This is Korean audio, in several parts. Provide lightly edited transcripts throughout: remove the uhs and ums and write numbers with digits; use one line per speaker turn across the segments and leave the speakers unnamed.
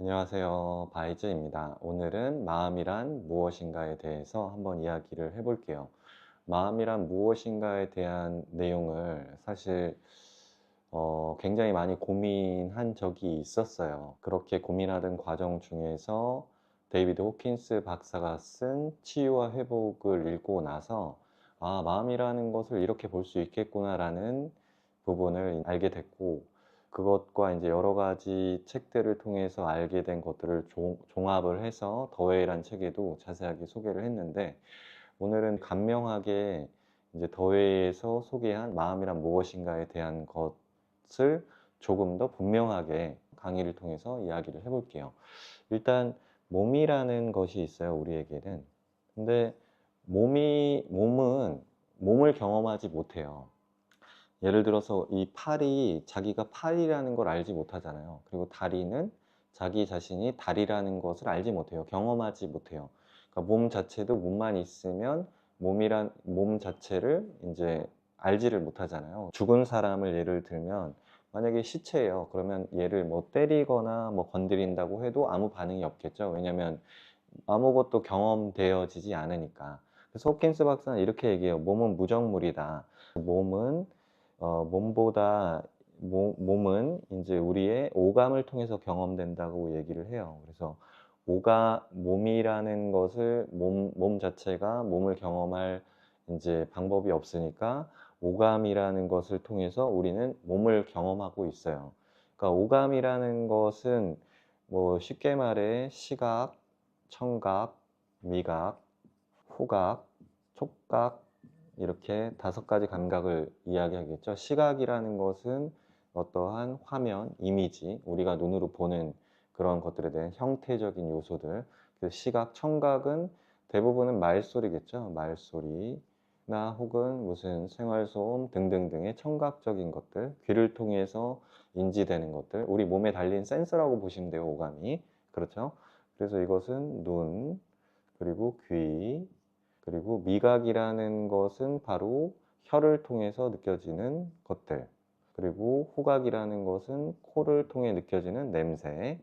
안녕하세요. 바이즈입니다. 오늘은 마음이란 무엇인가에 대해서 한번 이야기를 해볼게요. 마음이란 무엇인가에 대한 내용을 사실 굉장히 많이 고민한 적이 있었어요. 그렇게 고민하던 과정 중에서 데이비드 호킨스 박사가 쓴 치유와 회복을 읽고 나서 마음이라는 것을 이렇게 볼 수 있겠구나라는 부분을 알게 됐고, 그것과 이제 여러 가지 책들을 통해서 알게 된 것들을 종합을 해서 더웨이란 책에도 자세하게 소개를 했는데, 오늘은 간명하게 이제 더웨이에서 소개한 마음이란 무엇인가에 대한 것을 조금 더 분명하게 강의를 통해서 이야기를 해볼게요. 일단 몸이라는 것이 있어요, 우리에게는. 근데 몸은 몸을 경험하지 못해요. 예를 들어서 이 팔이 자기가 팔이라는 걸 알지 못하잖아요. 그리고 다리는 자기 자신이 다리라는 것을 알지 못해요. 경험하지 못해요. 그러니까 몸 자체도 몸만 있으면 몸 자체를 이제 알지를 못하잖아요. 죽은 사람을 예를 들면 만약에 시체예요. 그러면 얘를 뭐 때리거나 뭐 건드린다고 해도 아무 반응이 없겠죠. 왜냐면 아무것도 경험되어지지 않으니까. 그래서 호킨스 박사는 이렇게 얘기해요. 몸은 무정물이다. 몸은 몸보다 몸은 이제 우리의 오감을 통해서 경험된다고 얘기를 해요. 그래서 몸이라는 것을 몸 자체가 몸을 경험할 이제 방법이 없으니까 오감이라는 것을 통해서 우리는 몸을 경험하고 있어요. 그러니까 오감이라는 것은 뭐 쉽게 말해 시각, 청각, 미각, 후각, 촉각 이렇게 5가지 감각을 이야기하겠죠. 시각이라는 것은 어떠한 화면, 이미지, 우리가 눈으로 보는 그런 것들에 대한 형태적인 요소들. 그 시각, 청각은 대부분은 말소리겠죠. 말소리나 혹은 무슨 생활소음 등등등의 청각적인 것들, 귀를 통해서 인지되는 것들, 우리 몸에 달린 센서라고 보시면 돼요, 오감이. 그렇죠? 그래서 이것은 눈, 그리고 귀, 그리고 미각이라는 것은 바로 혀를 통해서 느껴지는 것들. 그리고 후각이라는 것은 코를 통해 느껴지는 냄새.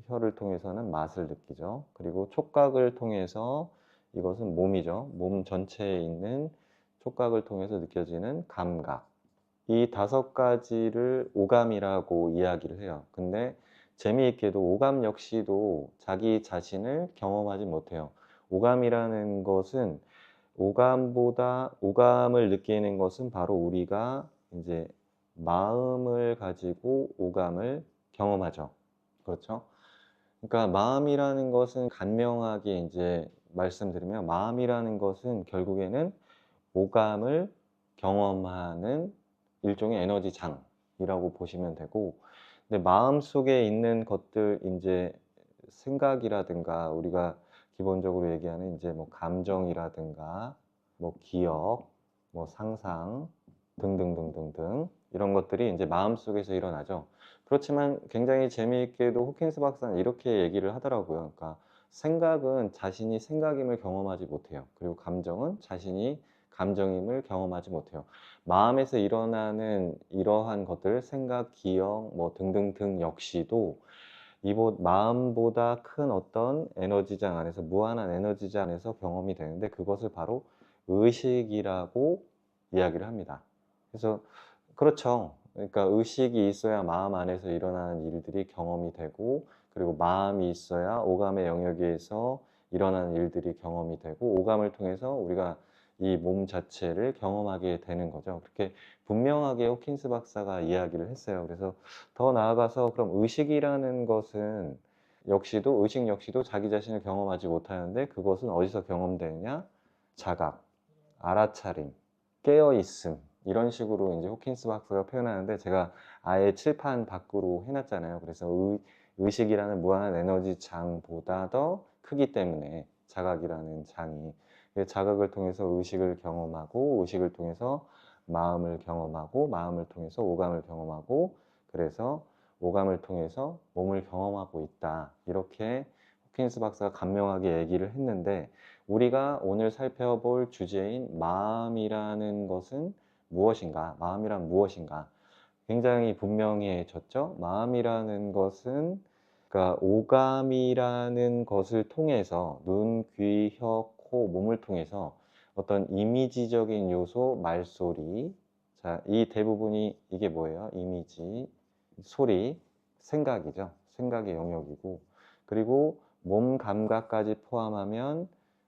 혀를 통해서는 맛을 느끼죠. 그리고 촉각을 통해서 이것은 몸이죠. 몸 전체에 있는 촉각을 통해서 느껴지는 감각. 이 5가지를 오감이라고 이야기를 해요. 근데 재미있게도 오감 역시도 자기 자신을 경험하지 못해요. 오감이라는 것은 오감을 느끼는 것은 바로 우리가 이제 마음을 가지고 오감을 경험하죠. 그렇죠? 그러니까 마음이라는 것은 간명하게 이제 말씀드리면, 마음이라는 것은 결국에는 오감을 경험하는 일종의 에너지장이라고 보시면 되고, 근데 마음 속에 있는 것들, 이제 생각이라든가 우리가 기본적으로 얘기하는 이제 뭐 감정이라든가 뭐 기억, 뭐 상상 등등등등등 이런 것들이 이제 마음 속에서 일어나죠. 그렇지만 굉장히 재미있게도 호킨스 박사는 이렇게 얘기를 하더라고요. 그러니까 생각은 자신이 생각임을 경험하지 못해요. 그리고 감정은 자신이 감정임을 경험하지 못해요. 마음에서 일어나는 이러한 것들, 생각, 기억, 뭐 등등등 역시도 마음보다 큰 어떤 에너지장 안에서, 무한한 에너지장 안에서 경험이 되는데, 그것을 바로 의식이라고 이야기를 합니다. 그래서 그렇죠. 그러니까 의식이 있어야 마음 안에서 일어나는 일들이 경험이 되고, 그리고 마음이 있어야 오감의 영역에서 일어나는 일들이 경험이 되고, 오감을 통해서 우리가 이 몸 자체를 경험하게 되는 거죠. 그렇게 분명하게 호킨스 박사가 이야기를 했어요. 그래서 더 나아가서 그럼 의식이라는 것은 의식 역시도 자기 자신을 경험하지 못하는데, 그것은 어디서 경험되느냐? 자각, 알아차림, 깨어있음, 이런 식으로 이제 호킨스 박사가 표현하는데, 제가 아예 칠판 밖으로 해놨잖아요. 그래서 의식이라는 무한한 에너지 장보다 더 크기 때문에 자각이라는 장이, 자각을 통해서 의식을 경험하고, 의식을 통해서 마음을 경험하고, 마음을 통해서 오감을 경험하고, 그래서 오감을 통해서 몸을 경험하고 있다. 이렇게 호킨스 박사가 간명하게 얘기를 했는데, 우리가 오늘 살펴볼 주제인 마음이라는 것은 무엇인가? 마음이란 무엇인가? 굉장히 분명해졌죠. 마음이라는 것은 그러니까 오감이라는 것을 통해서 눈, 귀, 혀, 코, 몸을 통해서 어떤 이미지적인 요소, 말소리, 자, 이 대부분이 이게 뭐예요? 이미지, 소리, 생각이죠. 생각의 영역이고, 그리고 몸 감각까지 포함하면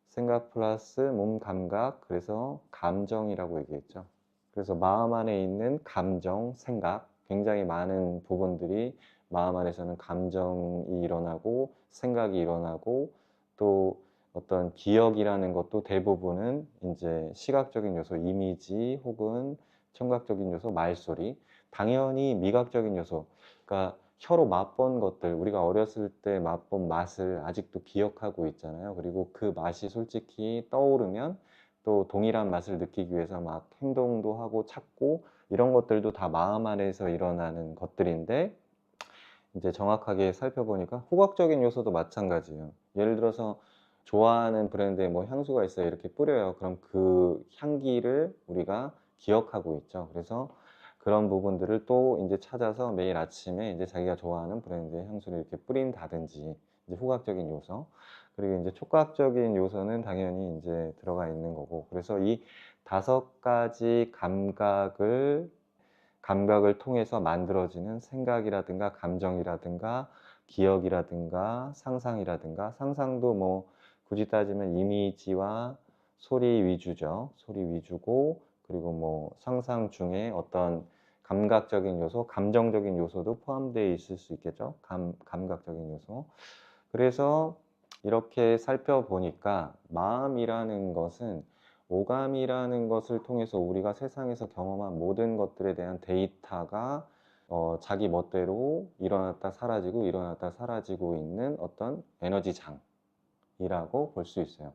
생각 플러스 몸 감각, 그래서 감정이라고 얘기했죠. 그래서 마음 안에 있는 감정, 생각, 굉장히 많은 부분들이 마음 안에서는 감정이 일어나고 생각이 일어나고 또 어떤 기억이라는 것도 대부분은 이제 시각적인 요소, 이미지 혹은 청각적인 요소, 말소리, 당연히 미각적인 요소, 그러니까 혀로 맛본 것들, 우리가 어렸을 때 맛본 맛을 아직도 기억하고 있잖아요. 그리고 그 맛이 솔직히 떠오르면 또 동일한 맛을 느끼기 위해서 막 행동도 하고 찾고 이런 것들도 다 마음 안에서 일어나는 것들인데 이제 정확하게 살펴보니까 후각적인 요소도 마찬가지예요. 예를 들어서 좋아하는 브랜드의 뭐 향수가 있어요. 이렇게 뿌려요. 그럼 그 향기를 우리가 기억하고 있죠. 그래서 그런 부분들을 또 이제 찾아서 매일 아침에 이제 자기가 좋아하는 브랜드의 향수를 이렇게 뿌린다든지 이제 후각적인 요소. 그리고 이제 촉각적인 요소는 당연히 이제 들어가 있는 거고. 그래서 이 5가지 감각을 통해서 만들어지는 생각이라든가 감정이라든가 기억이라든가 상상이라든가 상상도 뭐 굳이 따지면 이미지와 소리 위주죠. 소리 위주고 그리고 뭐 상상 중에 어떤 감각적인 요소, 감정적인 요소도 포함되어 있을 수 있겠죠. 감각적인 요소. 그래서 이렇게 살펴보니까 마음이라는 것은 오감이라는 것을 통해서 우리가 세상에서 경험한 모든 것들에 대한 데이터가 자기 멋대로 일어났다 사라지고 일어났다 사라지고 있는 어떤 에너지 장이라고 볼 수 있어요.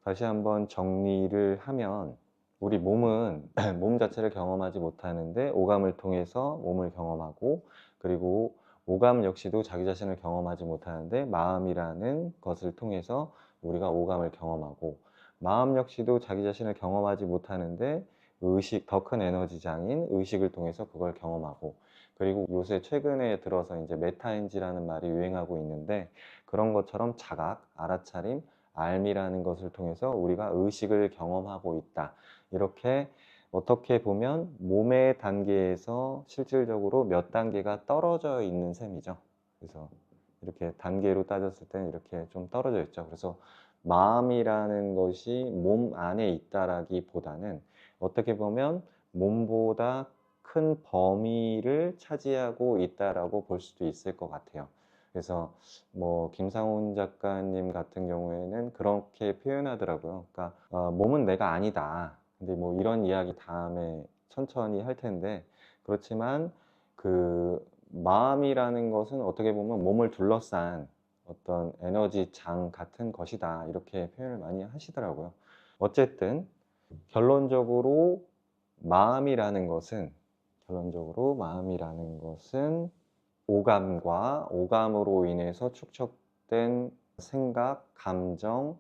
다시 한번 정리를 하면 우리 몸은 몸 자체를 경험하지 못하는데 오감을 통해서 몸을 경험하고 그리고 오감 역시도 자기 자신을 경험하지 못하는데 마음이라는 것을 통해서 우리가 오감을 경험하고 마음 역시도 자기 자신을 경험하지 못하는데 의식, 더 큰 에너지장인 의식을 통해서 그걸 경험하고 그리고 요새 최근에 들어서 이제 메타인지라는 말이 유행하고 있는데 그런 것처럼 자각, 알아차림, 알미라는 것을 통해서 우리가 의식을 경험하고 있다. 이렇게 어떻게 보면 몸의 단계에서 실질적으로 몇 단계가 떨어져 있는 셈이죠. 그래서 이렇게 단계로 따졌을 때는 이렇게 좀 떨어져 있죠. 그래서 마음이라는 것이 몸 안에 있다라기보다는 어떻게 보면 몸보다 큰 범위를 차지하고 있다라고 볼 수도 있을 것 같아요. 그래서 뭐 김상훈 작가님 같은 경우에는 그렇게 표현하더라고요. 그러니까 몸은 내가 아니다. 근데 뭐 이런 이야기 다음에 천천히 할 텐데 그렇지만 그 마음이라는 것은 어떻게 보면 몸을 둘러싼 어떤 에너지 장 같은 것이다. 이렇게 표현을 많이 하시더라고요. 어쨌든 결론적으로 마음이라는 것은 결론적으로 마음이라는 것은 오감과 오감으로 인해서 축적된 생각, 감정,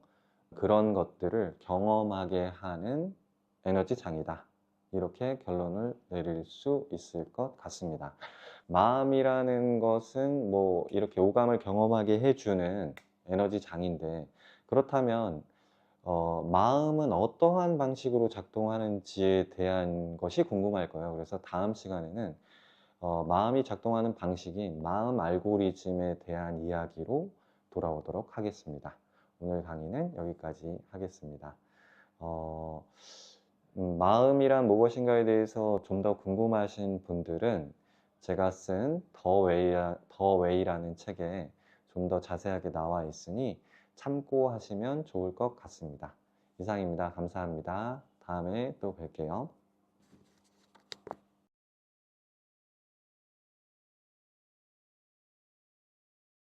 그런 것들을 경험하게 하는 에너지 장이다. 이렇게 결론을 내릴 수 있을 것 같습니다. 마음이라는 것은 뭐 이렇게 오감을 경험하게 해주는 에너지 장인데 그렇다면 마음은 어떠한 방식으로 작동하는지에 대한 것이 궁금할 거예요. 그래서 다음 시간에는 마음이 작동하는 방식인 마음 알고리즘에 대한 이야기로 돌아오도록 하겠습니다. 오늘 강의는 여기까지 하겠습니다. 어, 마음이란 무엇인가에 대해서 좀 더 궁금하신 분들은 제가 쓴 더 웨이라는 책에 좀 더 자세하게 나와 있으니 참고하시면 좋을 것 같습니다. 이상입니다. 감사합니다. 다음에 또 뵐게요.